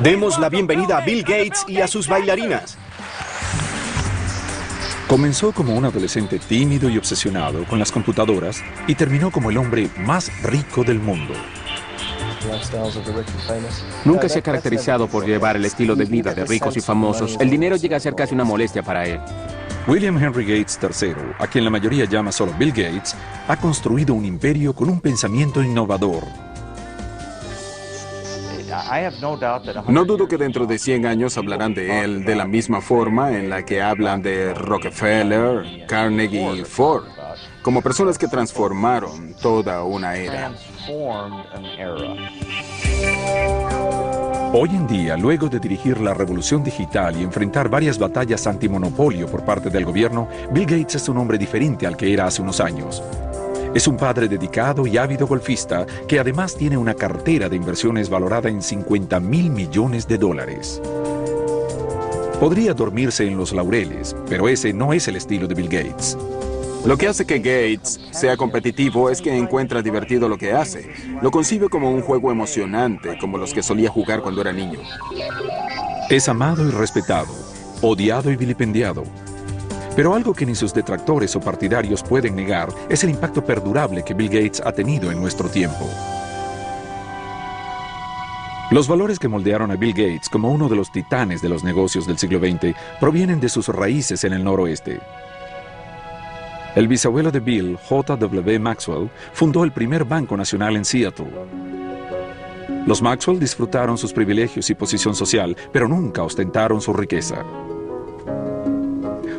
Demos la bienvenida a Bill Gates y a sus bailarinas. Comenzó como un adolescente tímido y obsesionado con las computadoras y terminó como el hombre más rico del mundo. Nunca se ha caracterizado por llevar el estilo de vida de ricos y famosos. El dinero llega a ser casi una molestia para él. William Henry Gates III, a quien la mayoría llama solo Bill Gates, ha construido un imperio con un pensamiento innovador. No dudo que dentro de 100 años hablarán de él de la misma forma en la que hablan de Rockefeller, Carnegie y Ford, como personas que transformaron toda una era. Hoy en día, luego de dirigir la revolución digital y enfrentar varias batallas antimonopolio por parte del gobierno, Bill Gates es un hombre diferente al que era hace unos años. Es un padre dedicado y ávido golfista que además tiene una cartera de inversiones valorada en $50.000 millones. Podría dormirse en los laureles, pero ese no es el estilo de Bill Gates. Lo que hace que Gates sea competitivo es que encuentra divertido lo que hace. Lo concibe como un juego emocionante, como los que solía jugar cuando era niño. Es amado y respetado, odiado y vilipendiado. Pero algo que ni sus detractores o partidarios pueden negar es el impacto perdurable que Bill Gates ha tenido en nuestro tiempo. Los valores que moldearon a Bill Gates como uno de los titanes de los negocios del siglo XX provienen de sus raíces en el noroeste. El bisabuelo de Bill, J.W. Maxwell, fundó el primer banco nacional en Seattle. Los Maxwell disfrutaron sus privilegios y posición social, pero nunca ostentaron su riqueza.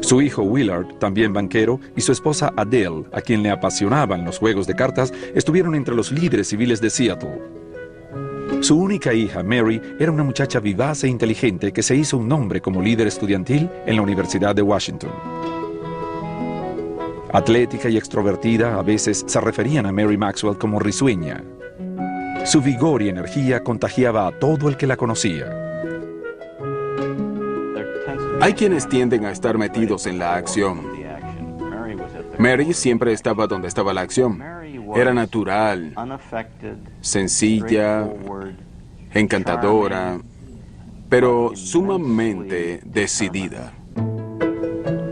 Su hijo Willard, también banquero, y su esposa Adele, a quien le apasionaban los juegos de cartas, estuvieron entre los líderes civiles de Seattle. Su única hija, Mary, era una muchacha vivaz e inteligente que se hizo un nombre como líder estudiantil en la Universidad de Washington. Atlética y extrovertida, a veces se referían a Mary Maxwell como risueña. Su vigor y energía contagiaba a todo el que la conocía. Hay quienes tienden a estar metidos en la acción. Mary siempre estaba donde estaba la acción. Era natural, sencilla, encantadora, pero sumamente decidida.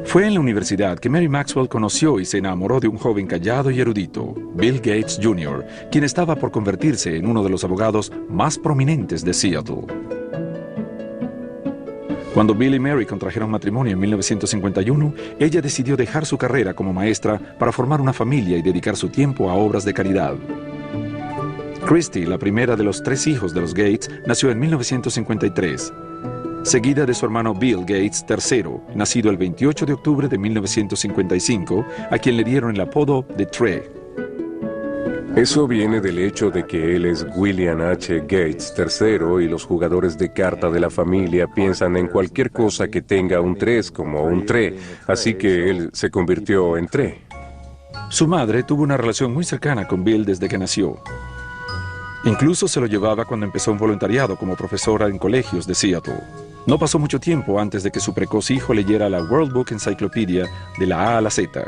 Fue en la universidad que Mary Maxwell conoció y se enamoró de un joven callado y erudito, Bill Gates Jr., quien estaba por convertirse en uno de los abogados más prominentes de Seattle. Cuando Bill y Mary contrajeron matrimonio en 1951, ella decidió dejar su carrera como maestra para formar una familia y dedicar su tiempo a obras de caridad. Christy, la primera de los 3 hijos de los Gates, nació en 1953, seguida de su hermano Bill Gates III, nacido el 28 de octubre de 1955, a quien le dieron el apodo de Trey. Eso viene del hecho de que él es William H. Gates III y los jugadores de carta de la familia piensan en cualquier cosa que tenga un 3 como un tre, así que él se convirtió en tre. Su madre tuvo una relación muy cercana con Bill desde que nació. Incluso se lo llevaba cuando empezó un voluntariado como profesora en colegios de Seattle. No pasó mucho tiempo antes de que su precoz hijo leyera la World Book Encyclopedia de la A a la Z.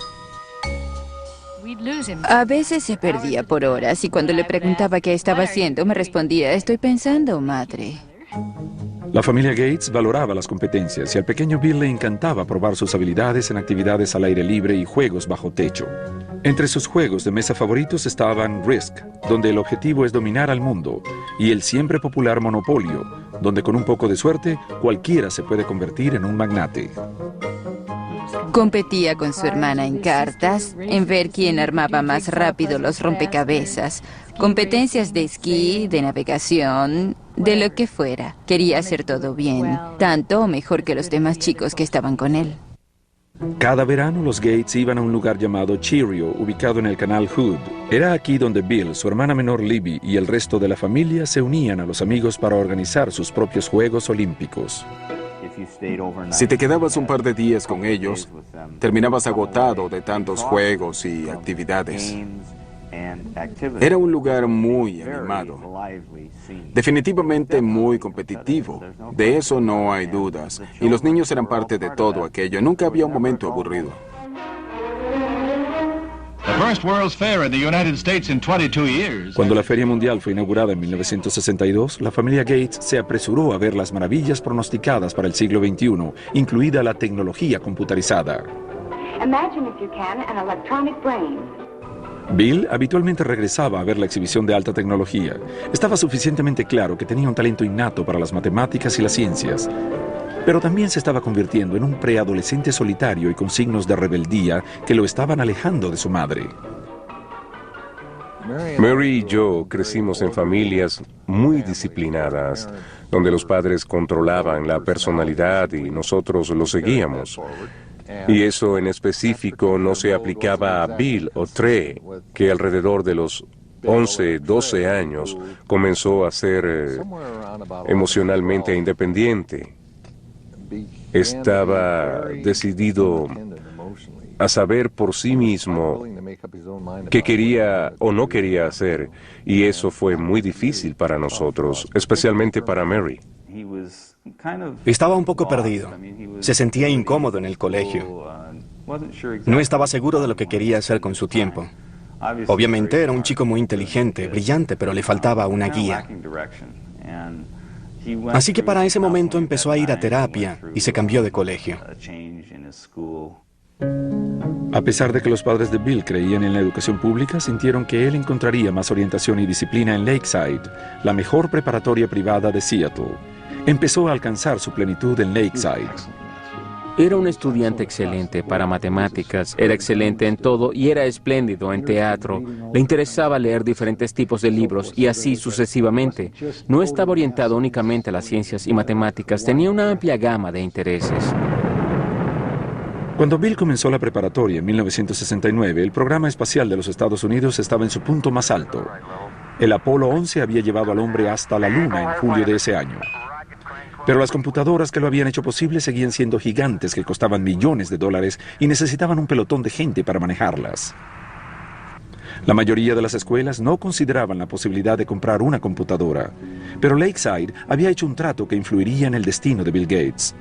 A veces se perdía por horas y cuando le preguntaba qué estaba haciendo, me respondía, estoy pensando, madre. La familia Gates valoraba las competencias y al pequeño Bill le encantaba probar sus habilidades en actividades al aire libre y juegos bajo techo. Entre sus juegos de mesa favoritos estaban Risk, donde el objetivo es dominar al mundo, y el siempre popular Monopolio, donde con un poco de suerte cualquiera se puede convertir en un magnate. Competía con su hermana en cartas, en ver quién armaba más rápido los rompecabezas, competencias de esquí, de navegación, de lo que fuera. Quería hacer todo bien, tanto o mejor que los demás chicos que estaban con él. Cada verano los Gates iban a un lugar llamado Cheerio, ubicado en el canal Hood. Era aquí donde Bill, su hermana menor Libby y el resto de la familia se unían a los amigos para organizar sus propios Juegos Olímpicos. Si te quedabas un par de días con ellos, terminabas agotado de tantos juegos y actividades. Era un lugar muy animado, definitivamente muy competitivo, de eso no hay dudas, y los niños eran parte de todo aquello, nunca había un momento aburrido. Cuando la Feria Mundial fue inaugurada en 1962, la familia Gates se apresuró a ver las maravillas pronosticadas para el siglo XXI, incluida la tecnología computarizada. Bill habitualmente regresaba a ver la exhibición de alta tecnología. Estaba suficientemente claro que tenía un talento innato para las matemáticas y las ciencias, pero también se estaba convirtiendo en un preadolescente solitario y con signos de rebeldía que lo estaban alejando de su madre. Mary y yo crecimos en familias muy disciplinadas, donde los padres controlaban la personalidad y nosotros lo seguíamos. Y eso en específico no se aplicaba a Bill o Trey, que alrededor de los 11, 12 años comenzó a ser emocionalmente independiente. Estaba decidido a saber por sí mismo qué quería o no quería hacer, y eso fue muy difícil para nosotros, especialmente para Mary. Estaba un poco perdido. Se sentía incómodo en el colegio. No estaba seguro de lo que quería hacer con su tiempo. Obviamente era un chico muy inteligente, brillante, pero le faltaba una guía. Así que para ese momento empezó a ir a terapia y se cambió de colegio. A pesar de que los padres de Bill creían en la educación pública, sintieron que él encontraría más orientación y disciplina en Lakeside, la mejor preparatoria privada de Seattle. Empezó a alcanzar su plenitud en Lakeside. Era un estudiante excelente para matemáticas, era excelente en todo y era espléndido en teatro. Le interesaba leer diferentes tipos de libros y así sucesivamente. No estaba orientado únicamente a las ciencias y matemáticas, tenía una amplia gama de intereses. Cuando Bill comenzó la preparatoria en 1969, el programa espacial de los Estados Unidos estaba en su punto más alto. El Apolo 11 había llevado al hombre hasta la Luna en julio de ese año. Pero las computadoras que lo habían hecho posible seguían siendo gigantes que costaban millones de dólares y necesitaban un pelotón de gente para manejarlas. La mayoría de las escuelas no consideraban la posibilidad de comprar una computadora, pero Lakeside había hecho un trato que influiría en el destino de Bill Gates.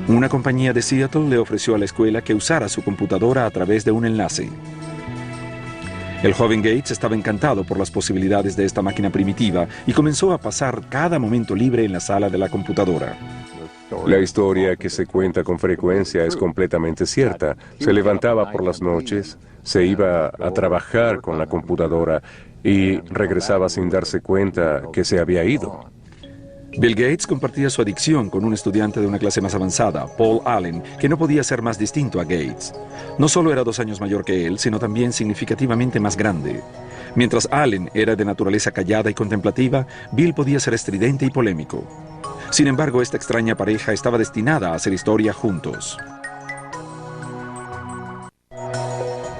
Una compañía de Seattle le ofreció a la escuela que usara su computadora a través de un enlace. El joven Gates estaba encantado por las posibilidades de esta máquina primitiva y comenzó a pasar cada momento libre en la sala de la computadora. La historia que se cuenta con frecuencia es completamente cierta. Se levantaba por las noches, se iba a trabajar con la computadora y regresaba sin darse cuenta que se había ido. Bill Gates compartía su adicción con un estudiante de una clase más avanzada, Paul Allen, que no podía ser más distinto a Gates. No solo era 2 años mayor que él, sino también significativamente más grande. Mientras Allen era de naturaleza callada y contemplativa, Bill podía ser estridente y polémico. Sin embargo, esta extraña pareja estaba destinada a hacer historia juntos.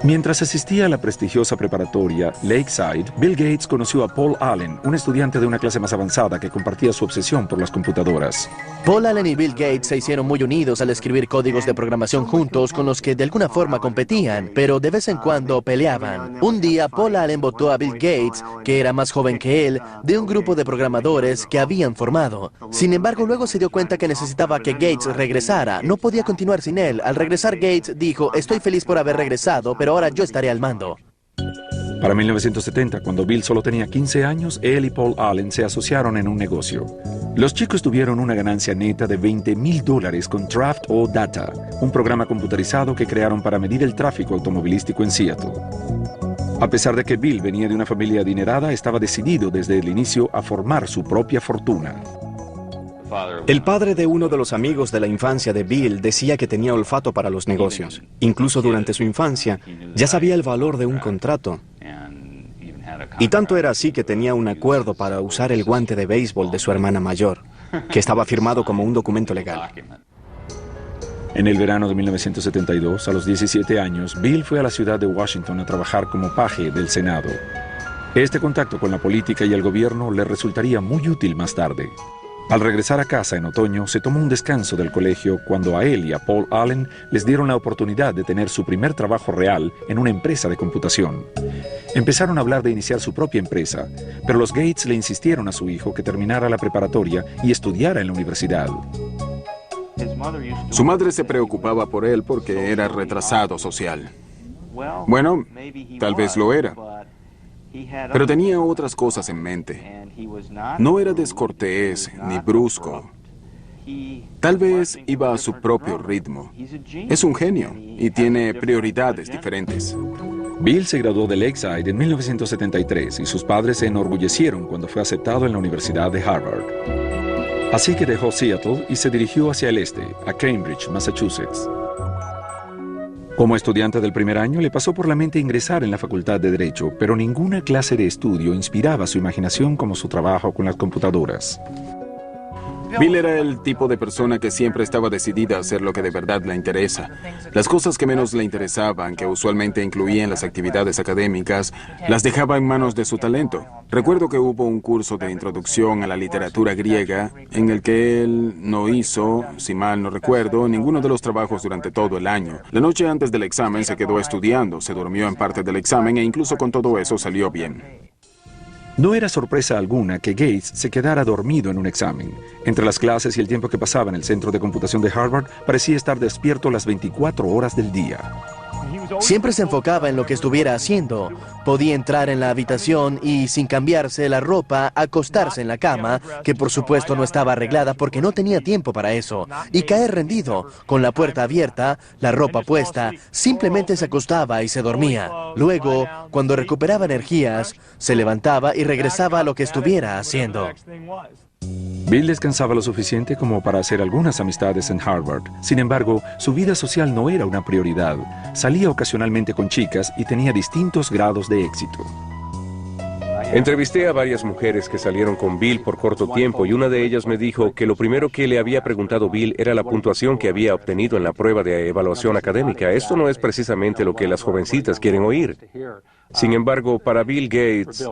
Mientras asistía a la prestigiosa preparatoria Lakeside, Bill Gates conoció a Paul Allen, un estudiante de una clase más avanzada que compartía su obsesión por las computadoras. Paul Allen y Bill Gates se hicieron muy unidos al escribir códigos de programación juntos con los que de alguna forma competían, pero de vez en cuando peleaban. Un día, Paul Allen votó a Bill Gates, que era más joven que él, de un grupo de programadores que habían formado. Sin embargo, luego se dio cuenta que necesitaba que Gates regresara. No podía continuar sin él. Al regresar, Gates dijo, estoy feliz por haber regresado, pero ahora yo estaré al mando. Para 1970, cuando Bill solo tenía 15 años, él y Paul Allen se asociaron en un negocio. Los chicos tuvieron una ganancia neta de $20,000 con Draft O Data, un programa computarizado que crearon para medir el tráfico automovilístico en Seattle. A pesar de que Bill venía de una familia adinerada, estaba decidido desde el inicio a formar su propia fortuna. El padre de uno de los amigos de la infancia de Bill decía que tenía olfato para los negocios. Incluso durante su infancia, ya sabía el valor de un contrato. Y tanto era así que tenía un acuerdo para usar el guante de béisbol de su hermana mayor, que estaba firmado como un documento legal. En el verano de 1972, a los 17 años, Bill fue a la ciudad de Washington a trabajar como paje del Senado. Este contacto con la política y el gobierno le resultaría muy útil más tarde. Al regresar a casa en otoño, se tomó un descanso del colegio cuando a él y a Paul Allen les dieron la oportunidad de tener su primer trabajo real en una empresa de computación. Empezaron a hablar de iniciar su propia empresa, pero los Gates le insistieron a su hijo que terminara la preparatoria y estudiara en la universidad. Su madre se preocupaba por él porque era retrasado social. Bueno, tal vez lo era, pero tenía otras cosas en mente. No era descortés ni brusco. Tal vez iba a su propio ritmo. Es un genio y tiene prioridades diferentes. Bill se graduó de Lakeside en 1973 y sus padres se enorgullecieron cuando fue aceptado en la Universidad de Harvard. Así que dejó Seattle y se dirigió hacia el este, a Cambridge, Massachusetts. Como estudiante del primer año, le pasó por la mente ingresar en la Facultad de Derecho, pero ninguna clase de estudio inspiraba su imaginación como su trabajo con las computadoras. Bill era el tipo de persona que siempre estaba decidida a hacer lo que de verdad le interesa. Las cosas que menos le interesaban, que usualmente incluían las actividades académicas, las dejaba en manos de su talento. Recuerdo que hubo un curso de introducción a la literatura griega en el que él no hizo, si mal no recuerdo, ninguno de los trabajos durante todo el año. La noche antes del examen se quedó estudiando, se durmió en parte del examen e incluso con todo eso salió bien. No era sorpresa alguna que Gates se quedara dormido en un examen. Entre las clases y el tiempo que pasaba en el centro de computación de Harvard, parecía estar despierto las 24 horas del día. Siempre se enfocaba en lo que estuviera haciendo. Podía entrar en la habitación y, sin cambiarse la ropa, acostarse en la cama, que por supuesto no estaba arreglada porque no tenía tiempo para eso, y caer rendido, con la puerta abierta, la ropa puesta, simplemente se acostaba y se dormía. Luego, cuando recuperaba energías, se levantaba y regresaba a lo que estuviera haciendo. Bill descansaba lo suficiente como para hacer algunas amistades en Harvard. Sin embargo, su vida social no era una prioridad. Salía ocasionalmente con chicas y tenía distintos grados de éxito. Entrevisté a varias mujeres que salieron con Bill por corto tiempo y una de ellas me dijo que lo primero que le había preguntado Bill era la puntuación que había obtenido en la prueba de evaluación académica. Esto no es precisamente lo que las jovencitas quieren oír. Sin embargo, para Bill Gates,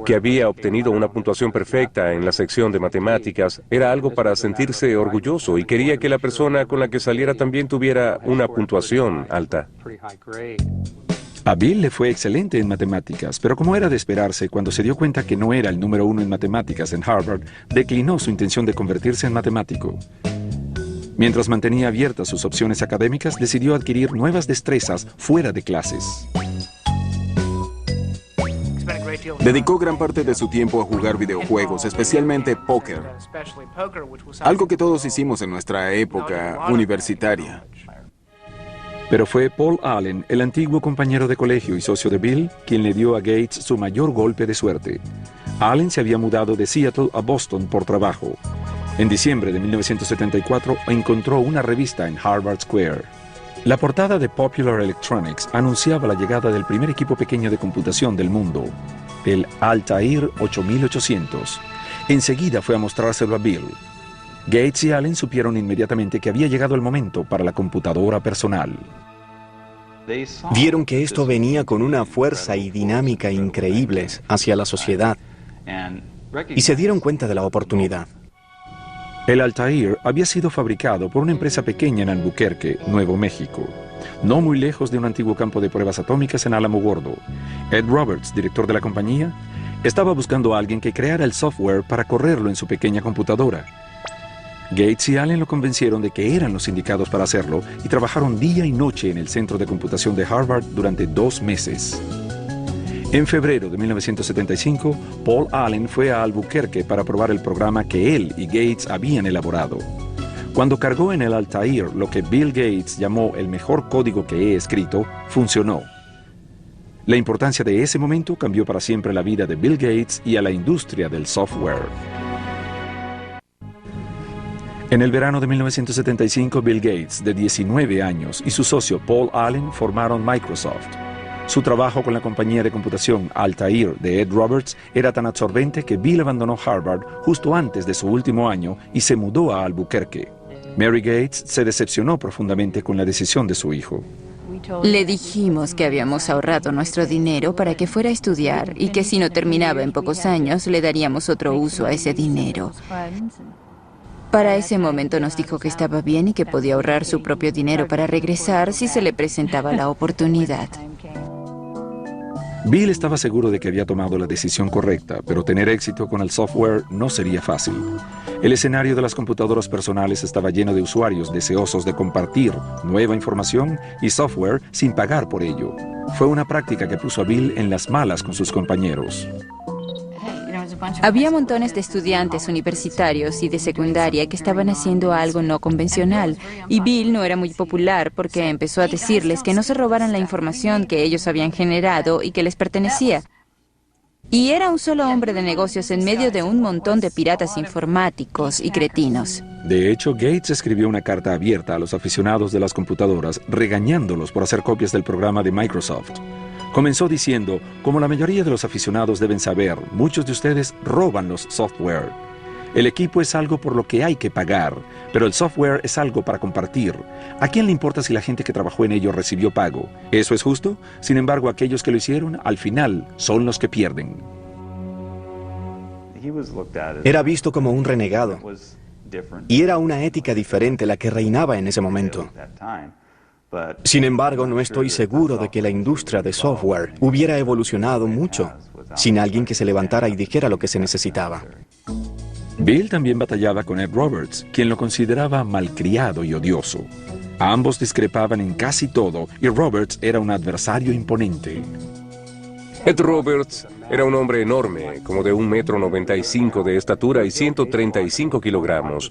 que había obtenido una puntuación perfecta en la sección de matemáticas, era algo para sentirse orgulloso y quería que la persona con la que saliera también tuviera una puntuación alta. A Bill le fue excelente en matemáticas, pero como era de esperarse, cuando se dio cuenta que no era el número 1 en matemáticas en Harvard, declinó su intención de convertirse en matemático. Mientras mantenía abiertas sus opciones académicas, decidió adquirir nuevas destrezas fuera de clases. Dedicó gran parte de su tiempo a jugar videojuegos, especialmente póker, algo que todos hicimos en nuestra época universitaria. Pero fue Paul Allen, el antiguo compañero de colegio y socio de Bill, quien le dio a Gates su mayor golpe de suerte. Allen se había mudado de Seattle a Boston por trabajo. En diciembre de 1974 encontró una revista en Harvard Square. La portada de Popular Electronics anunciaba la llegada del primer equipo pequeño de computación del mundo, el Altair 8800. Enseguida fue a mostrárselo a Bill. Gates y Allen supieron inmediatamente que había llegado el momento para la computadora personal. Vieron que esto venía con una fuerza y dinámica increíbles hacia la sociedad y se dieron cuenta de la oportunidad. El Altair había sido fabricado por una empresa pequeña en Albuquerque, Nuevo México, no muy lejos de un antiguo campo de pruebas atómicas en Álamo Gordo. Ed Roberts, director de la compañía, estaba buscando a alguien que creara el software para correrlo en su pequeña computadora. Gates y Allen lo convencieron de que eran los indicados para hacerlo y trabajaron día y noche en el centro de computación de Harvard durante 2 meses. En febrero de 1975, Paul Allen fue a Albuquerque para probar el programa que él y Gates habían elaborado. Cuando cargó en el Altair lo que Bill Gates llamó el mejor código que he escrito, funcionó. La importancia de ese momento cambió para siempre la vida de Bill Gates y a la industria del software. En el verano de 1975, Bill Gates, de 19 años, y su socio Paul Allen formaron Microsoft. Su trabajo con la compañía de computación Altair de Ed Roberts era tan absorbente que Bill abandonó Harvard justo antes de su último año y se mudó a Albuquerque. Mary Gates se decepcionó profundamente con la decisión de su hijo. Le dijimos que habíamos ahorrado nuestro dinero para que fuera a estudiar y que si no terminaba en pocos años le daríamos otro uso a ese dinero. Para ese momento nos dijo que estaba bien y que podía ahorrar su propio dinero para regresar si se le presentaba la oportunidad. Bill estaba seguro de que había tomado la decisión correcta, pero tener éxito con el software no sería fácil. El escenario de las computadoras personales estaba lleno de usuarios deseosos de compartir nueva información y software sin pagar por ello. Fue una práctica que puso a Bill en las malas con sus compañeros. Había montones de estudiantes universitarios y de secundaria que estaban haciendo algo no convencional, y Bill no era muy popular porque empezó a decirles que no se robaran la información que ellos habían generado y que les pertenecía. Y era un solo hombre de negocios en medio de un montón de piratas informáticos y cretinos. De hecho, Gates escribió una carta abierta a los aficionados de las computadoras, regañándolos por hacer copias del programa de Microsoft. Comenzó diciendo, como la mayoría de los aficionados deben saber, muchos de ustedes roban los software. El equipo es algo por lo que hay que pagar, pero el software es algo para compartir. ¿A quién le importa si la gente que trabajó en ello recibió pago? ¿Eso es justo? Sin embargo, aquellos que lo hicieron, al final, son los que pierden. Era visto como un renegado, y era una ética diferente la que reinaba en ese momento. Sin embargo, no estoy seguro de que la industria de software hubiera evolucionado mucho sin alguien que se levantara y dijera lo que se necesitaba. Bill también batallaba con Ed Roberts, quien lo consideraba malcriado y odioso. Ambos discrepaban en casi todo y Roberts era un adversario imponente. Ed Roberts era un hombre enorme, como de 1,95 m de estatura y 135 kilogramos,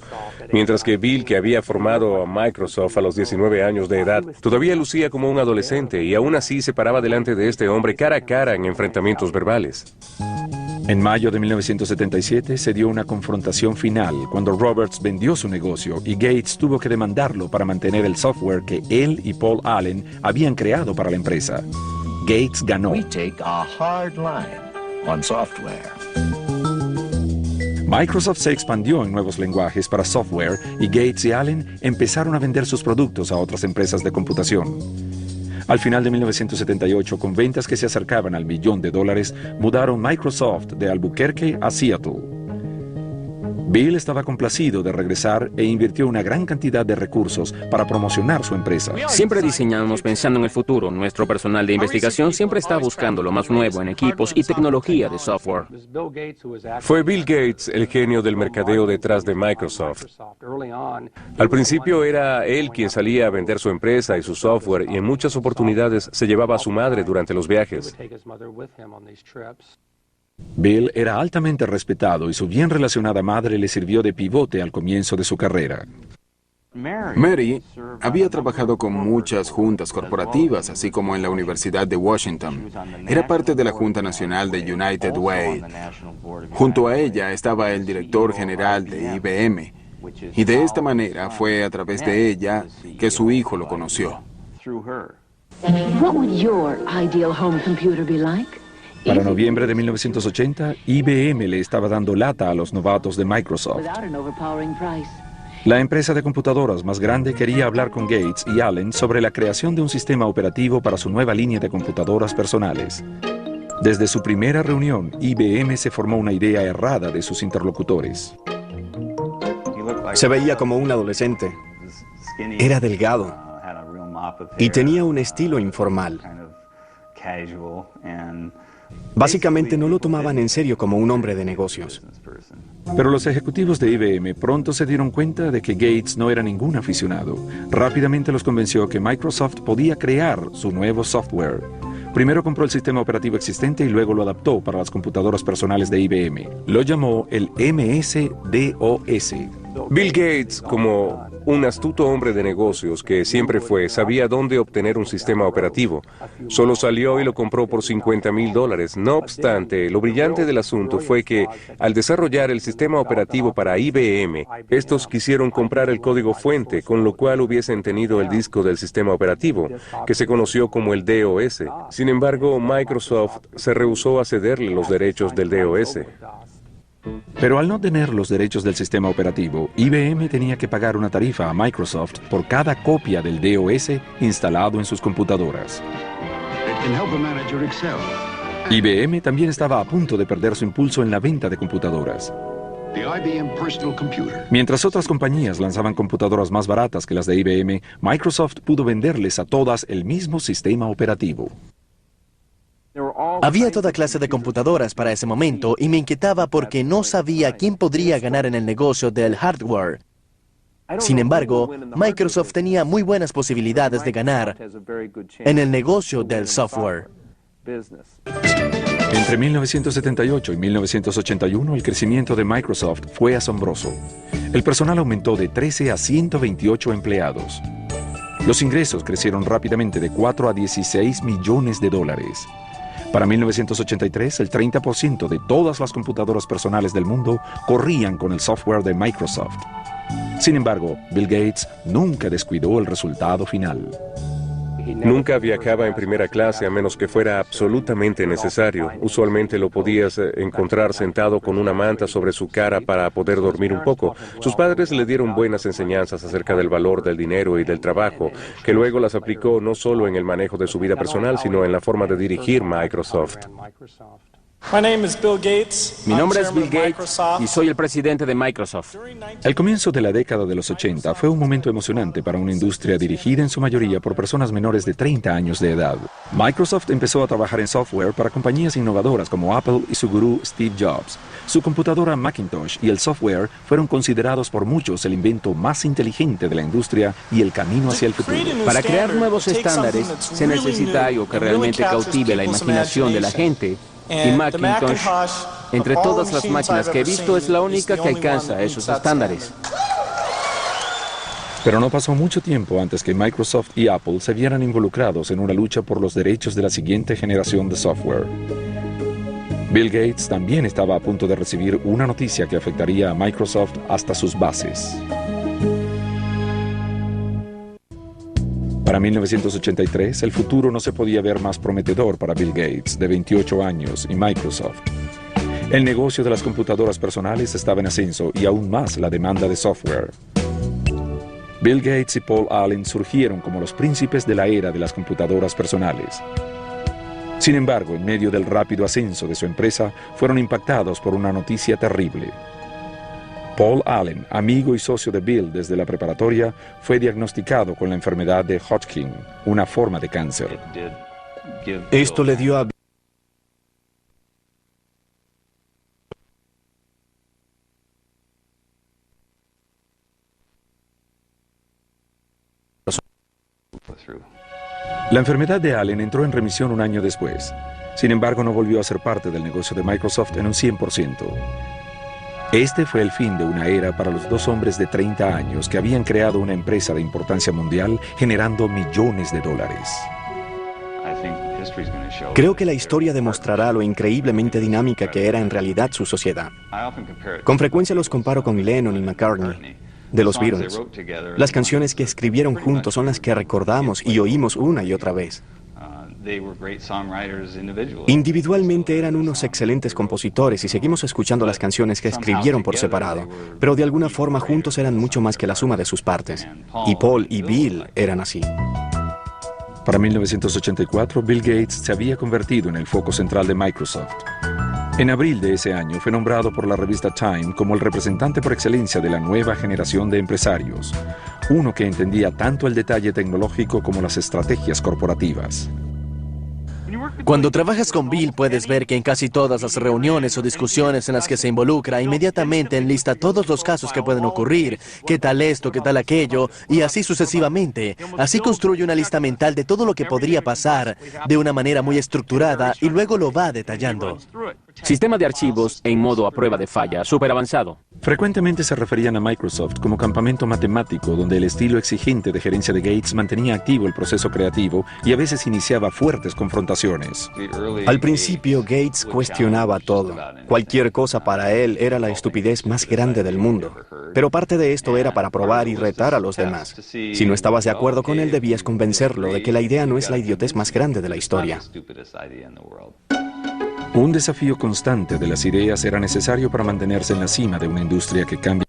mientras que Bill, que había formado a Microsoft a los 19 años de edad, todavía lucía como un adolescente y aún así se paraba delante de este hombre cara a cara en enfrentamientos verbales. En mayo de 1977 se dio una confrontación final cuando Roberts vendió su negocio y Gates tuvo que demandarlo para mantener el software que él y Paul Allen habían creado para la empresa. Gates ganó. Microsoft se expandió en nuevos lenguajes para software y Gates y Allen empezaron a vender sus productos a otras empresas de computación. Al final de 1978, con ventas que se acercaban al $1 millón, mudaron Microsoft de Albuquerque a Seattle. Bill estaba complacido de regresar e invirtió una gran cantidad de recursos para promocionar su empresa. Siempre diseñamos pensando en el futuro. Nuestro personal de investigación siempre está buscando lo más nuevo en equipos y tecnología de software. Fue Bill Gates el genio del mercadeo detrás de Microsoft. Al principio era él quien salía a vender su empresa y su software y en muchas oportunidades se llevaba a su madre durante los viajes. Bill era altamente respetado y su bien relacionada madre le sirvió de pivote al comienzo de su carrera. Mary había trabajado con muchas juntas corporativas, así como en la Universidad de Washington. Era parte de la Junta Nacional de United Way. Junto a ella estaba el director general de IBM. Y de esta manera fue a través de ella que su hijo lo conoció. What would your ideal home computer be like? Para noviembre de 1980, IBM le estaba dando lata a los novatos de Microsoft. La empresa de computadoras más grande quería hablar con Gates y Allen sobre la creación de un sistema operativo para su nueva línea de computadoras personales. Desde su primera reunión, IBM se formó una idea errada de sus interlocutores. Se veía como un adolescente. Era delgado y tenía un estilo informal. Básicamente no lo tomaban en serio como un hombre de negocios. Pero los ejecutivos de IBM pronto se dieron cuenta de que Gates no era ningún aficionado. Rápidamente los convenció que Microsoft podía crear su nuevo software. Primero compró el sistema operativo existente y luego lo adaptó para las computadoras personales de IBM. Lo llamó el MS-DOS. Bill Gates, como un astuto hombre de negocios que siempre fue, sabía dónde obtener un sistema operativo. Solo salió y lo compró por $50,000. No obstante, lo brillante del asunto fue que, al desarrollar el sistema operativo para IBM, estos quisieron comprar el código fuente, con lo cual hubiesen tenido el disco del sistema operativo, que se conoció como el DOS. Sin embargo, Microsoft se rehusó a cederle los derechos del DOS. Pero al no tener los derechos del sistema operativo, IBM tenía que pagar una tarifa a Microsoft por cada copia del DOS instalado en sus computadoras. IBM también estaba a punto de perder su impulso en la venta de computadoras. Mientras otras compañías lanzaban computadoras más baratas que las de IBM, Microsoft pudo venderles a todas el mismo sistema operativo. Había toda clase de computadoras para ese momento y me inquietaba porque no sabía quién podría ganar en el negocio del hardware. Sin embargo, Microsoft tenía muy buenas posibilidades de ganar en el negocio del software. Entre 1978 y 1981, el crecimiento de Microsoft fue asombroso. El personal aumentó de 13 a 128 empleados. Los ingresos crecieron rápidamente de 4 a 16 millones de dólares. Para 1983, el 30% de todas las computadoras personales del mundo corrían con el software de Microsoft. Sin embargo, Bill Gates nunca descuidó el resultado final. Nunca viajaba en primera clase a menos que fuera absolutamente necesario. Usualmente lo podías encontrar sentado con una manta sobre su cara para poder dormir un poco. Sus padres le dieron buenas enseñanzas acerca del valor del dinero y del trabajo, que luego las aplicó no solo en el manejo de su vida personal, sino en la forma de dirigir Microsoft. Mi nombre es Bill Gates y soy el presidente de Microsoft. El comienzo de la década de los 80 fue un momento emocionante para una industria dirigida en su mayoría por personas menores de 30 años de edad. Microsoft empezó a trabajar en software para compañías innovadoras como Apple y su gurú Steve Jobs. Su computadora Macintosh y el software fueron considerados por muchos el invento más inteligente de la industria y el camino hacia el futuro. Para crear nuevos estándares se necesita algo que realmente cautive la imaginación de la gente. Y Macintosh, entre todas las máquinas que he visto, es la única que alcanza esos estándares. Pero no pasó mucho tiempo antes que Microsoft y Apple se vieran involucrados en una lucha por los derechos de la siguiente generación de software. Bill Gates también estaba a punto de recibir una noticia que afectaría a Microsoft hasta sus bases. Para 1983, el futuro no se podía ver más prometedor para Bill Gates, de 28 años, y Microsoft. El negocio de las computadoras personales estaba en ascenso y aún más la demanda de software. Bill Gates y Paul Allen surgieron como los príncipes de la era de las computadoras personales. Sin embargo, en medio del rápido ascenso de su empresa, fueron impactados por una noticia terrible. Paul Allen, amigo y socio de Bill desde la preparatoria, fue diagnosticado con la enfermedad de Hodgkin, una forma de cáncer. Esto le dio a La enfermedad de Allen entró en remisión un año después. Sin embargo, no volvió a ser parte del negocio de Microsoft en un 100%. Este fue el fin de una era para los dos hombres de 30 años que habían creado una empresa de importancia mundial generando millones de dólares. Creo que la historia demostrará lo increíblemente dinámica que era en realidad su sociedad. Con frecuencia los comparo con Lennon y McCartney, de los Beatles. Las canciones que escribieron juntos son las que recordamos y oímos una y otra vez. Individualmente eran unos excelentes compositores y seguimos escuchando las canciones que escribieron por separado, pero de alguna forma juntos eran mucho más que la suma de sus partes. Y Paul y Bill eran así. Para 1984, Bill Gates se había convertido en el foco central de Microsoft. En abril de ese año fue nombrado por la revista Time como el representante por excelencia de la nueva generación de empresarios, uno que entendía tanto el detalle tecnológico como las estrategias corporativas. Cuando trabajas con Bill puedes ver que en casi todas las reuniones o discusiones en las que se involucra, inmediatamente enlista todos los casos que pueden ocurrir, qué tal esto, qué tal aquello, y así sucesivamente. Así construye una lista mental de todo lo que podría pasar de una manera muy estructurada y luego lo va detallando. Sistema de archivos en modo a prueba de falla, súper avanzado. Frecuentemente se referían a Microsoft como campamento matemático donde el estilo exigente de gerencia de Gates mantenía activo el proceso creativo y a veces iniciaba fuertes confrontaciones. Al principio Gates cuestionaba todo. Cualquier cosa para él era la estupidez más grande del mundo. Pero parte de esto era para probar y retar a los demás. Si no estabas de acuerdo con él, debías convencerlo de que la idea no es la idiotez más grande de la historia. Un desafío constante de las ideas era necesario para mantenerse en la cima de una industria que cambia.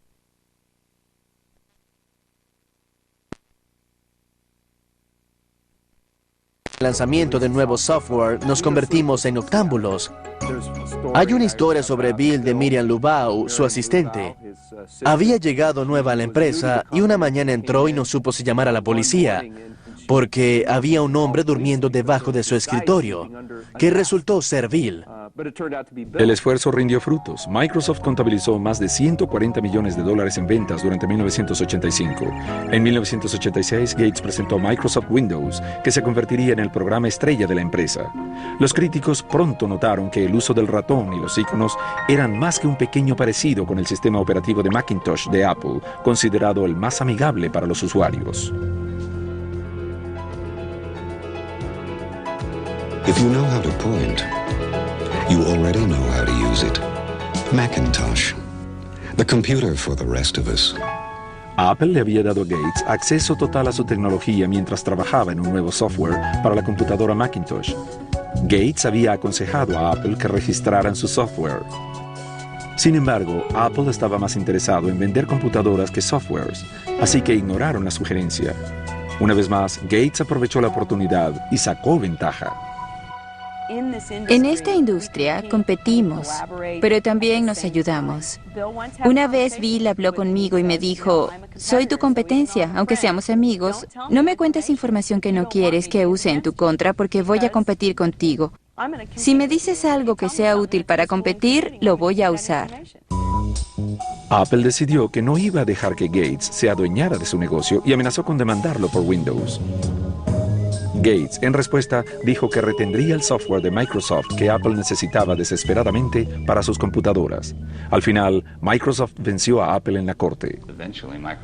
El lanzamiento del nuevo software nos convertimos en octámbulos. Hay una historia sobre Bill de Miriam Lubau, su asistente. Había llegado nueva a la empresa y una mañana entró y no supo si llamar a la policía. porque había un hombre durmiendo debajo de su escritorio, que resultó ser Bill. El esfuerzo rindió frutos. Microsoft contabilizó más de 140 millones de dólares en ventas durante 1985. En 1986, Gates presentó Microsoft Windows, que se convertiría en el programa estrella de la empresa. Los críticos pronto notaron que el uso del ratón y los iconos eran más que un pequeño parecido con el sistema operativo de Macintosh de Apple, considerado el más amigable para los usuarios. If you know how to point, you already know how to use it. Macintosh, the computer for the rest of us. Apple le había dado a Gates acceso total a su tecnología mientras trabajaba en un nuevo software para la computadora Macintosh. Gates había aconsejado a Apple que registraran su software. Sin embargo, Apple estaba más interesado en vender computadoras que softwares, así que ignoraron la sugerencia. Una vez más, Gates aprovechó la oportunidad y sacó ventaja. En esta industria competimos, pero también nos ayudamos. Una vez Bill habló conmigo y me dijo, soy tu competencia, aunque seamos amigos. No me cuentes información que no quieres que use en tu contra porque voy a competir contigo. Si me dices algo que sea útil para competir, lo voy a usar. Apple decidió que no iba a dejar que Gates se adueñara de su negocio y amenazó con demandarlo por Windows. Gates, en respuesta, dijo que retendría el software de Microsoft que Apple necesitaba desesperadamente para sus computadoras. Al final, Microsoft venció a Apple en la corte.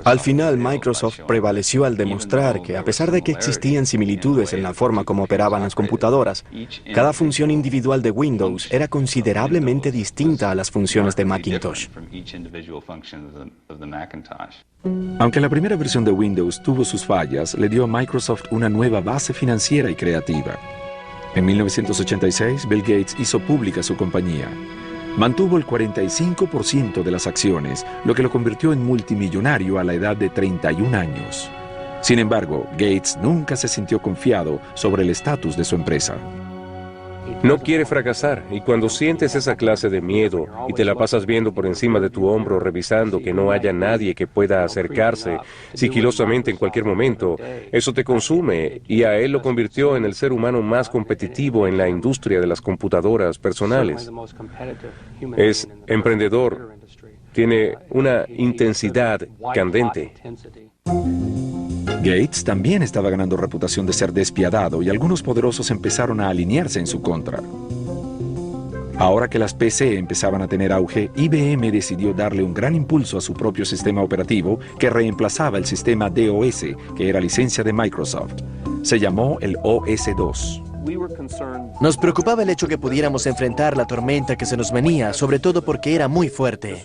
Al final, Microsoft prevaleció al demostrar que, a pesar de que existían similitudes en la forma como operaban las computadoras, cada función individual de Windows era considerablemente distinta a las funciones de Macintosh. Aunque la primera versión de Windows tuvo sus fallas, le dio a Microsoft una nueva base financiera y creativa. En 1986, Bill Gates hizo pública su compañía. Mantuvo el 45% de las acciones, lo que lo convirtió en multimillonario a la edad de 31 años. Sin embargo, Gates nunca se sintió confiado sobre el estatus de su empresa. No quiere fracasar, y cuando sientes esa clase de miedo y te la pasas viendo por encima de tu hombro revisando que no haya nadie que pueda acercarse sigilosamente en cualquier momento, eso te consume, y a él lo convirtió en el ser humano más competitivo en la industria de las computadoras personales. Es emprendedor, tiene una intensidad candente. Gates también estaba ganando reputación de ser despiadado y algunos poderosos empezaron a alinearse en su contra. Ahora que las PC empezaban a tener auge, IBM decidió darle un gran impulso a su propio sistema operativo que reemplazaba el sistema DOS, que era licencia de Microsoft. Se llamó el OS/2. Nos preocupaba el hecho que pudiéramos enfrentar la tormenta que se nos venía, sobre todo porque era muy fuerte.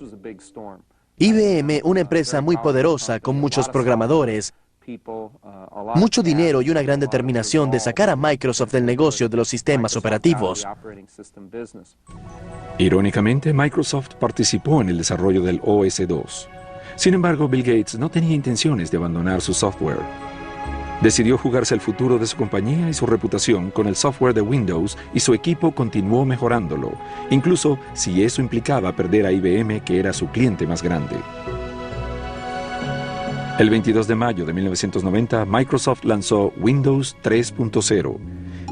IBM, una empresa muy poderosa con muchos programadores, mucho dinero y una gran determinación de sacar a Microsoft del negocio de los sistemas operativos. Irónicamente, Microsoft participó en el desarrollo del OS/2. Sin embargo, Bill Gates no tenía intenciones de abandonar su software. Decidió jugarse el futuro de su compañía y su reputación con el software de Windows y su equipo continuó mejorándolo, incluso si eso implicaba perder a IBM, que era su cliente más grande. El 22 de mayo de 1990, Microsoft lanzó Windows 3.0.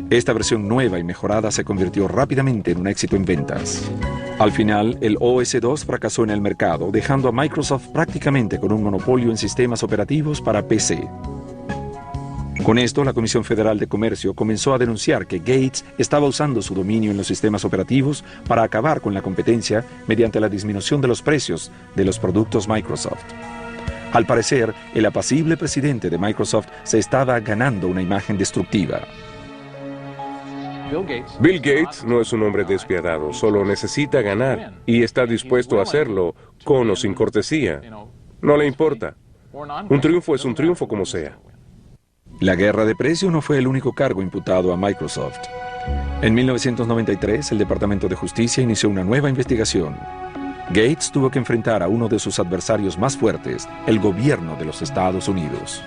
Esta versión nueva y mejorada se convirtió rápidamente en un éxito en ventas. Al final, el OS/2 fracasó en el mercado, dejando a Microsoft prácticamente con un monopolio en sistemas operativos para PC. Con esto, la Comisión Federal de Comercio comenzó a denunciar que Gates estaba usando su dominio en los sistemas operativos para acabar con la competencia mediante la disminución de los precios de los productos Microsoft. Al parecer, el apacible presidente de Microsoft se estaba ganando una imagen destructiva. Bill Gates no es un hombre despiadado, solo necesita ganar y está dispuesto a hacerlo con o sin cortesía. No le importa. Un triunfo es un triunfo como sea. La guerra de precio no fue el único cargo imputado a Microsoft. En 1993, el Departamento de Justicia inició una nueva investigación. Gates tuvo que enfrentar a uno de sus adversarios más fuertes, el gobierno de los Estados Unidos.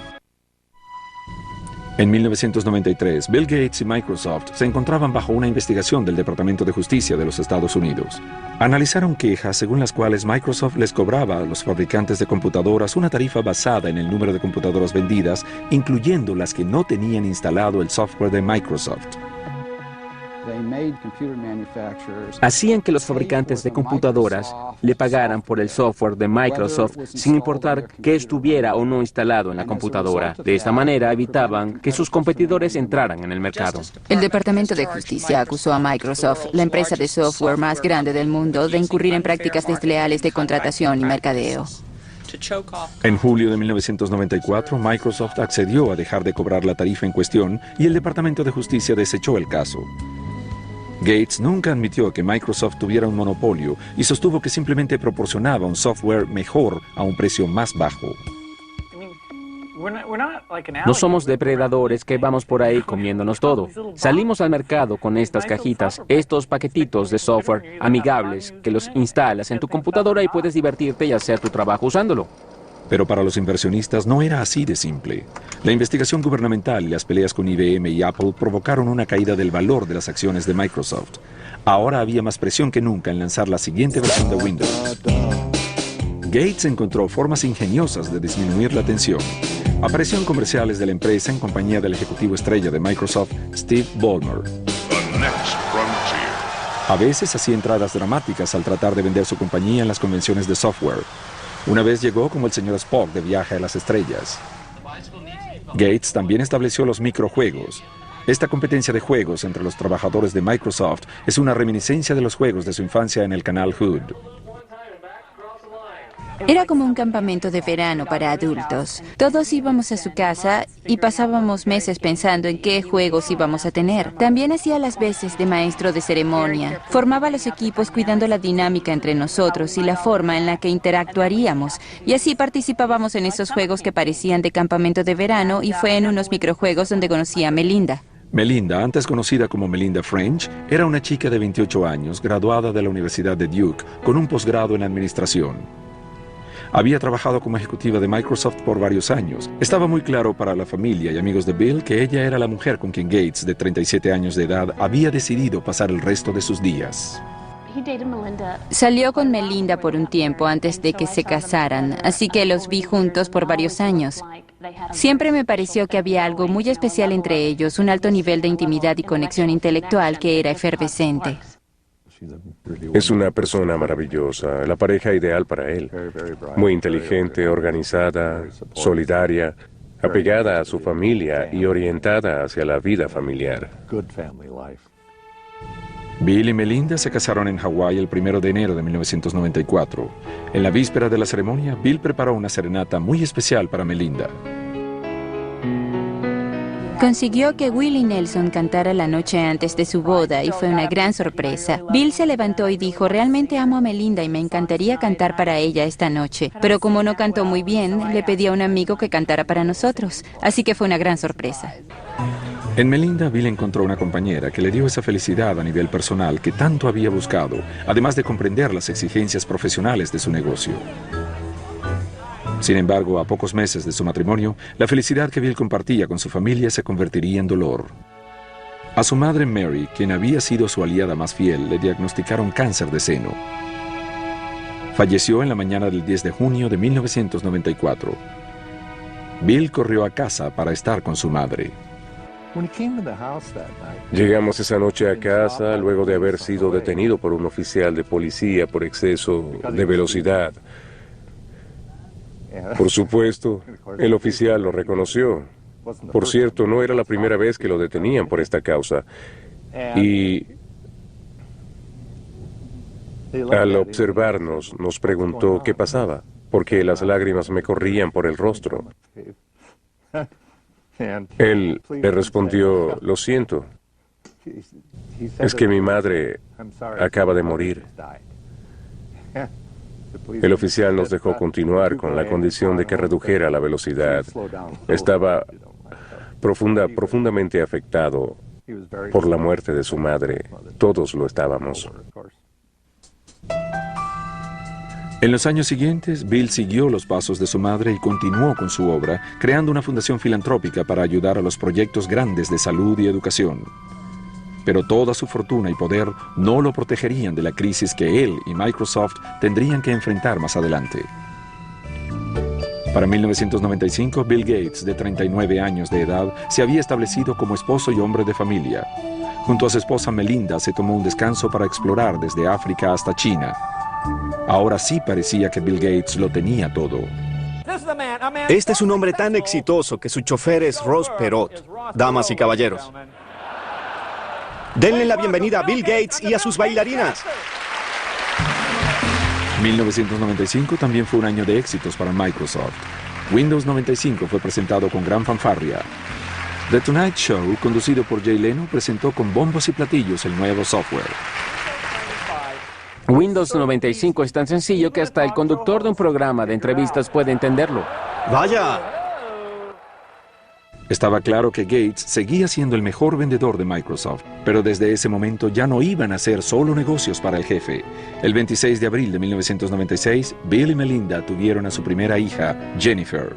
En 1993, Bill Gates y Microsoft se encontraban bajo una investigación del Departamento de Justicia de los Estados Unidos. Analizaron quejas según las cuales Microsoft les cobraba a los fabricantes de computadoras una tarifa basada en el número de computadoras vendidas, incluyendo las que no tenían instalado el software de Microsoft. Hacían que los fabricantes de computadoras le pagaran por el software de Microsoft sin importar que estuviera o no instalado en la computadora. De esta manera evitaban que sus competidores entraran en el mercado. El Departamento de Justicia acusó a Microsoft, la empresa de software más grande del mundo, de incurrir en prácticas desleales de contratación y mercadeo. En julio de 1994, Microsoft accedió a dejar de cobrar la tarifa en cuestión y el Departamento de Justicia desechó el caso. Gates nunca admitió que Microsoft tuviera un monopolio y sostuvo que simplemente proporcionaba un software mejor a un precio más bajo. No somos depredadores que vamos por ahí comiéndonos todo. Salimos al mercado con estas cajitas, estos paquetitos de software amigables que los instalas en tu computadora y puedes divertirte y hacer tu trabajo usándolo. Pero para los inversionistas no era así de simple. La investigación gubernamental y las peleas con IBM y Apple provocaron una caída del valor de las acciones de Microsoft. Ahora había más presión que nunca en lanzar la siguiente versión de Windows. Gates encontró formas ingeniosas de disminuir la tensión. Apareció en comerciales de la empresa en compañía del ejecutivo estrella de Microsoft, Steve Ballmer. A veces hacía entradas dramáticas al tratar de vender su compañía en las convenciones de software. Una vez llegó como el señor Spock de Viaje a las Estrellas. Gates también estableció los microjuegos. Esta competencia de juegos entre los trabajadores de Microsoft es una reminiscencia de los juegos de su infancia en el canal Hood. Era como un campamento de verano para adultos. Todos íbamos a su casa y pasábamos meses pensando en qué juegos íbamos a tener. También hacía las veces de maestro de ceremonia. Formaba los equipos cuidando la dinámica entre nosotros y la forma en la que interactuaríamos. Y así participábamos en esos juegos que parecían de campamento de verano y fue en unos microjuegos donde conocí a Melinda. Melinda, antes conocida como Melinda French, era una chica de 28 años, graduada de la Universidad de Duke, con un posgrado en administración. Había trabajado como ejecutiva de Microsoft por varios años. Estaba muy claro para la familia y amigos de Bill que ella era la mujer con quien Gates, de 37 años de edad, había decidido pasar el resto de sus días. Salió con Melinda por un tiempo antes de que se casaran, así que los vi juntos por varios años. Siempre me pareció que había algo muy especial entre ellos, un alto nivel de intimidad y conexión intelectual que era efervescente. Es una persona maravillosa, la pareja ideal para él. Muy inteligente, organizada, solidaria, apegada a su familia y orientada hacia la vida familiar. Bill y Melinda se casaron en Hawái el 1 de enero de 1994. En la víspera de la ceremonia, Bill preparó una serenata muy especial para Melinda. Consiguió que Willie Nelson cantara la noche antes de su boda y fue una gran sorpresa. Bill se levantó y dijo, realmente amo a Melinda y me encantaría cantar para ella esta noche. Pero como no cantó muy bien, le pedí a un amigo que cantara para nosotros. Así que fue una gran sorpresa. En Melinda, Bill encontró una compañera que le dio esa felicidad a nivel personal que tanto había buscado, además de comprender las exigencias profesionales de su negocio. Sin embargo, a pocos meses de su matrimonio, la felicidad que Bill compartía con su familia se convertiría en dolor. A su madre Mary, quien había sido su aliada más fiel, le diagnosticaron cáncer de seno. Falleció en la mañana del 10 de junio de 1994. Bill corrió a casa para estar con su madre. Llegamos esa noche a casa luego de haber sido detenido por un oficial de policía por exceso de velocidad. Por supuesto, el oficial lo reconoció. Por cierto, no era la primera vez que lo detenían por esta causa. Y al observarnos, nos preguntó qué pasaba, porque las lágrimas me corrían por el rostro. Él le respondió, lo siento, es que mi madre acaba de morir. El oficial nos dejó continuar con la condición de que redujera la velocidad. Estaba profundamente afectado por la muerte de su madre. Todos lo estábamos. En los años siguientes, Bill siguió los pasos de su madre y continuó con su obra, creando una fundación filantrópica para ayudar a los proyectos grandes de salud y educación. Pero toda su fortuna y poder no lo protegerían de la crisis que él y Microsoft tendrían que enfrentar más adelante. Para 1995, Bill Gates, de 39 años de edad, se había establecido como esposo y hombre de familia. Junto a su esposa Melinda se tomó un descanso para explorar desde África hasta China. Ahora sí parecía que Bill Gates lo tenía todo. Este es un hombre tan exitoso que su chofer es Ross Perot. Damas y caballeros, denle la bienvenida a Bill Gates y a sus bailarinas. 1995 también fue un año de éxitos para Microsoft. Windows 95 fue presentado con gran fanfarria. The Tonight Show, conducido por Jay Leno, presentó con bombos y platillos el nuevo software. Windows 95 es tan sencillo que hasta el conductor de un programa de entrevistas puede entenderlo. ¡Vaya! Estaba claro que Gates seguía siendo el mejor vendedor de Microsoft, pero desde ese momento ya no iban a ser solo negocios para el jefe. El 26 de abril de 1996, Bill y Melinda tuvieron a su primera hija, Jennifer.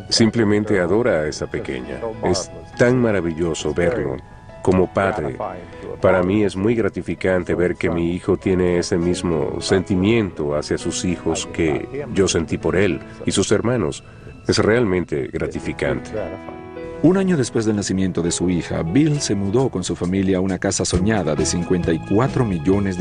Simplemente adora a esa pequeña. Es tan maravilloso verlo. Como padre, para mí es muy gratificante ver que mi hijo tiene ese mismo sentimiento hacia sus hijos que yo sentí por él y sus hermanos. Es realmente gratificante. Un año después del nacimiento de su hija, Bill se mudó con su familia a una casa soñada de $54 millones.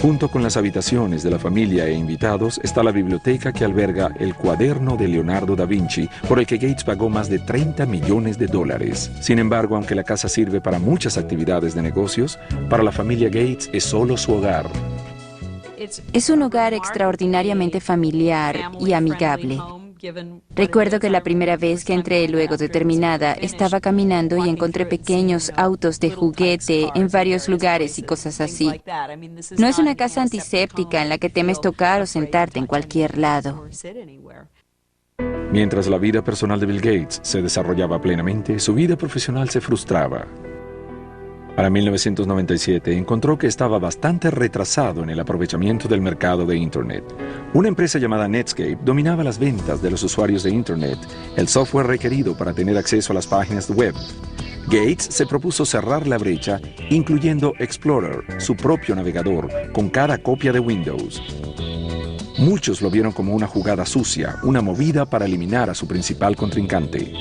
Junto con las habitaciones de la familia e invitados está la biblioteca que alberga el cuaderno de Leonardo da Vinci, por el que Gates pagó más de $30 millones. Sin embargo, aunque la casa sirve para muchas actividades de negocios, para la familia Gates es solo su hogar. Es un hogar extraordinariamente familiar y amigable. Recuerdo que la primera vez que entré luego de terminada, estaba caminando y encontré pequeños autos de juguete en varios lugares y cosas así. No es una casa antiséptica en la que temes tocar o sentarte en cualquier lado. Mientras la vida personal de Bill Gates se desarrollaba plenamente, su vida profesional se frustraba. Para 1997 encontró que estaba bastante retrasado en el aprovechamiento del mercado de Internet. Una empresa llamada Netscape dominaba las ventas de los usuarios de Internet, el software requerido para tener acceso a las páginas web. Gates se propuso cerrar la brecha, incluyendo Explorer, su propio navegador, con cada copia de Windows. Muchos lo vieron como una jugada sucia, una movida para eliminar a su principal contrincante.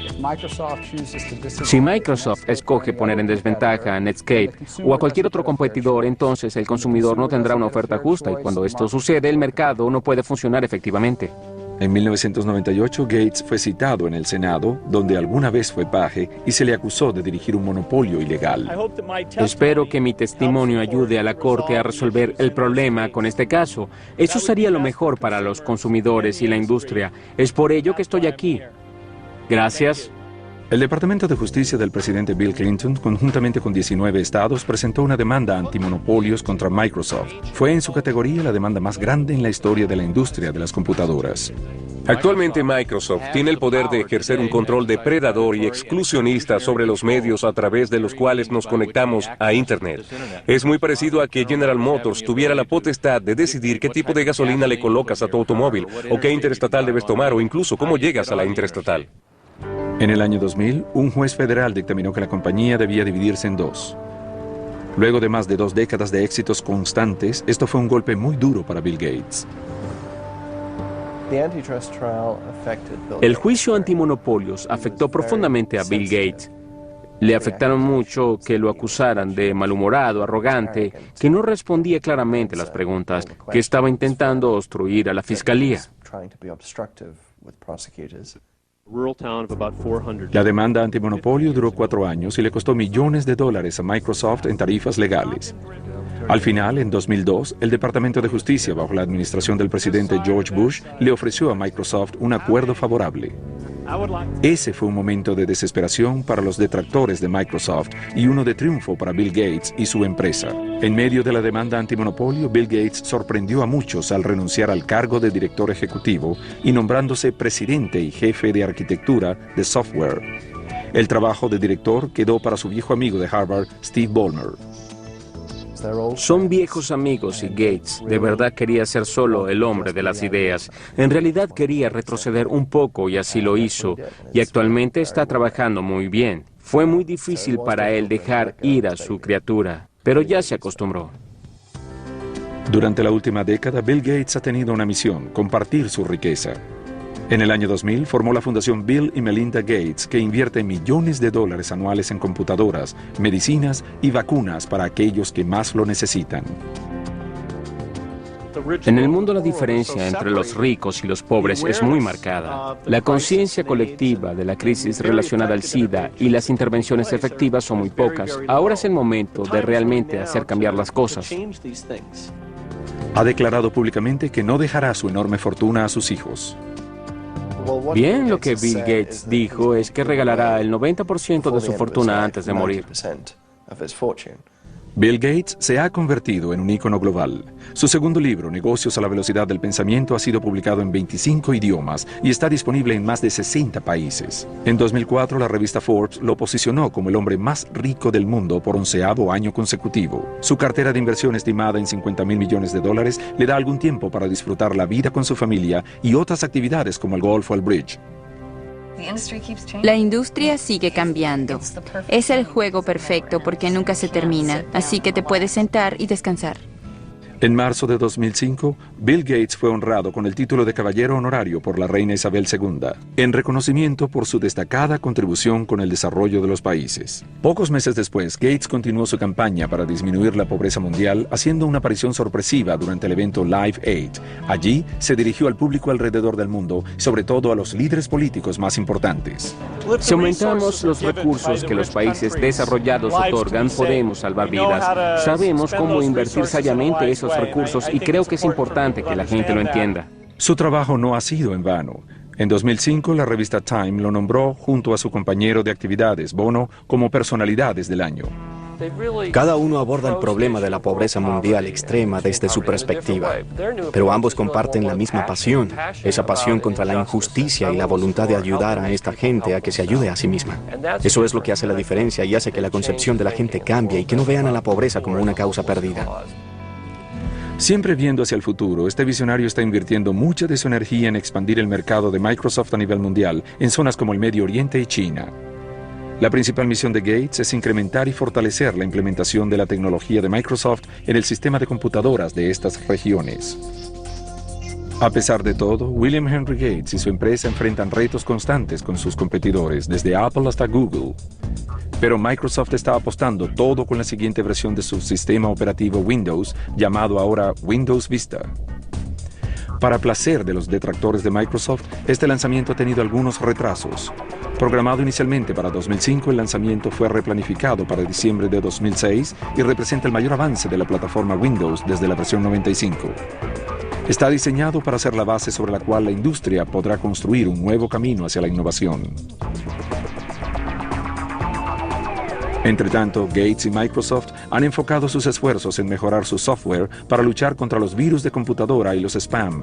Si Microsoft escoge poner en desventaja a Netscape o a cualquier otro competidor, entonces el consumidor no tendrá una oferta justa y cuando esto sucede, el mercado no puede funcionar efectivamente. En 1998, Gates fue citado en el Senado, donde alguna vez fue paje, y se le acusó de dirigir un monopolio ilegal. Espero que mi testimonio ayude a la Corte a resolver el problema con este caso. Eso sería lo mejor para los consumidores y la industria. Es por ello que estoy aquí. Gracias. El Departamento de Justicia del presidente Bill Clinton, conjuntamente con 19 estados, presentó una demanda antimonopolios contra Microsoft. Fue en su categoría la demanda más grande en la historia de la industria de las computadoras. Actualmente Microsoft tiene el poder de ejercer un control depredador y exclusionista sobre los medios a través de los cuales nos conectamos a Internet. Es muy parecido a que General Motors tuviera la potestad de decidir qué tipo de gasolina le colocas a tu automóvil, o qué interestatal debes tomar, o incluso cómo llegas a la interestatal. En el año 2000, un juez federal dictaminó que la compañía debía dividirse en dos. Luego de más de 2 décadas de éxitos constantes, esto fue un golpe muy duro para Bill Gates. El juicio antimonopolios afectó profundamente a Bill Gates. Le afectaron mucho que lo acusaran de malhumorado, arrogante, que no respondía claramente a las preguntas, que estaba intentando obstruir a la fiscalía. La demanda antimonopolio duró 4 años y le costó millones de dólares a Microsoft en tarifas legales. Al final, en 2002, el Departamento de Justicia, bajo la administración del presidente George Bush, le ofreció a Microsoft un acuerdo favorable. Ese fue un momento de desesperación para los detractores de Microsoft y uno de triunfo para Bill Gates y su empresa. En medio de la demanda antimonopolio, Bill Gates sorprendió a muchos al renunciar al cargo de director ejecutivo y nombrándose presidente y jefe de arquitectura de software. El trabajo de director quedó para su viejo amigo de Harvard, Steve Ballmer. Son viejos amigos y Gates de verdad quería ser solo el hombre de las ideas. En realidad quería retroceder un poco y así lo hizo. Y actualmente está trabajando muy bien. Fue muy difícil para él dejar ir a su criatura, pero ya se acostumbró. Durante la última década, Bill Gates ha tenido una misión: compartir su riqueza. En el año 2000 formó la fundación Bill y Melinda Gates, que invierte millones de dólares anuales en computadoras, medicinas y vacunas para aquellos que más lo necesitan. En el mundo la diferencia entre los ricos y los pobres es muy marcada. La conciencia colectiva de la crisis relacionada al SIDA y las intervenciones efectivas son muy pocas. Ahora es el momento de realmente hacer cambiar las cosas. Ha declarado públicamente que no dejará su enorme fortuna a sus hijos. Bien, lo que Bill Gates dijo es que regalará el 90% de su fortuna antes de morir. Bill Gates se ha convertido en un ícono global. Su segundo libro, Negocios a la velocidad del pensamiento, ha sido publicado en 25 idiomas y está disponible en más de 60 países. En 2004, la revista Forbes lo posicionó como el hombre más rico del mundo por 11º año consecutivo. Su cartera de inversión, estimada en $50.000 millones, le da algún tiempo para disfrutar la vida con su familia y otras actividades como el golf o el bridge. La industria sigue cambiando. Es el juego perfecto porque nunca se termina, así que te puedes sentar y descansar. En marzo de 2005, Bill Gates fue honrado con el título de Caballero Honorario por la reina Isabel II, en reconocimiento por su destacada contribución con el desarrollo de los países. Pocos meses después, Gates continuó su campaña para disminuir la pobreza mundial, haciendo una aparición sorpresiva durante el evento Live Aid. Allí se dirigió al público alrededor del mundo, sobre todo a los líderes políticos más importantes. Si aumentamos los recursos que los países desarrollados otorgan, podemos salvar vidas. Sabemos cómo invertir sabiamente esos recursos y creo que es importante que la gente lo entienda. Su trabajo no ha sido en vano. En 2005, la revista Time lo nombró, junto a su compañero de actividades, Bono, como personalidades del año. Cada uno aborda el problema de la pobreza mundial extrema desde su perspectiva, pero ambos comparten la misma pasión, esa pasión contra la injusticia y la voluntad de ayudar a esta gente a que se ayude a sí misma. Eso es lo que hace la diferencia y hace que la concepción de la gente cambie y que no vean a la pobreza como una causa perdida. Siempre viendo hacia el futuro, este visionario está invirtiendo mucha de su energía en expandir el mercado de Microsoft a nivel mundial en zonas como el Medio Oriente y China. La principal misión de Gates es incrementar y fortalecer la implementación de la tecnología de Microsoft en el sistema de computadoras de estas regiones. A pesar de todo, William Henry Gates y su empresa enfrentan retos constantes con sus competidores, desde Apple hasta Google. Pero Microsoft está apostando todo con la siguiente versión de su sistema operativo Windows, llamado ahora Windows Vista. Para placer de los detractores de Microsoft, este lanzamiento ha tenido algunos retrasos. Programado inicialmente para 2005, el lanzamiento fue replanificado para diciembre de 2006 y representa el mayor avance de la plataforma Windows desde la versión 95. Está diseñado para ser la base sobre la cual la industria podrá construir un nuevo camino hacia la innovación. Entre tanto, Gates y Microsoft han enfocado sus esfuerzos en mejorar su software para luchar contra los virus de computadora y los spam.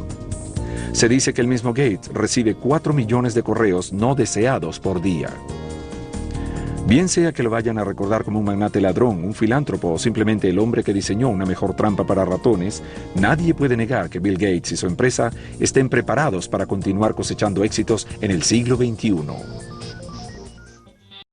Se dice que el mismo Gates recibe 4 millones de correos no deseados por día. Bien sea que lo vayan a recordar como un magnate ladrón, un filántropo o simplemente el hombre que diseñó una mejor trampa para ratones, nadie puede negar que Bill Gates y su empresa estén preparados para continuar cosechando éxitos en el siglo XXI.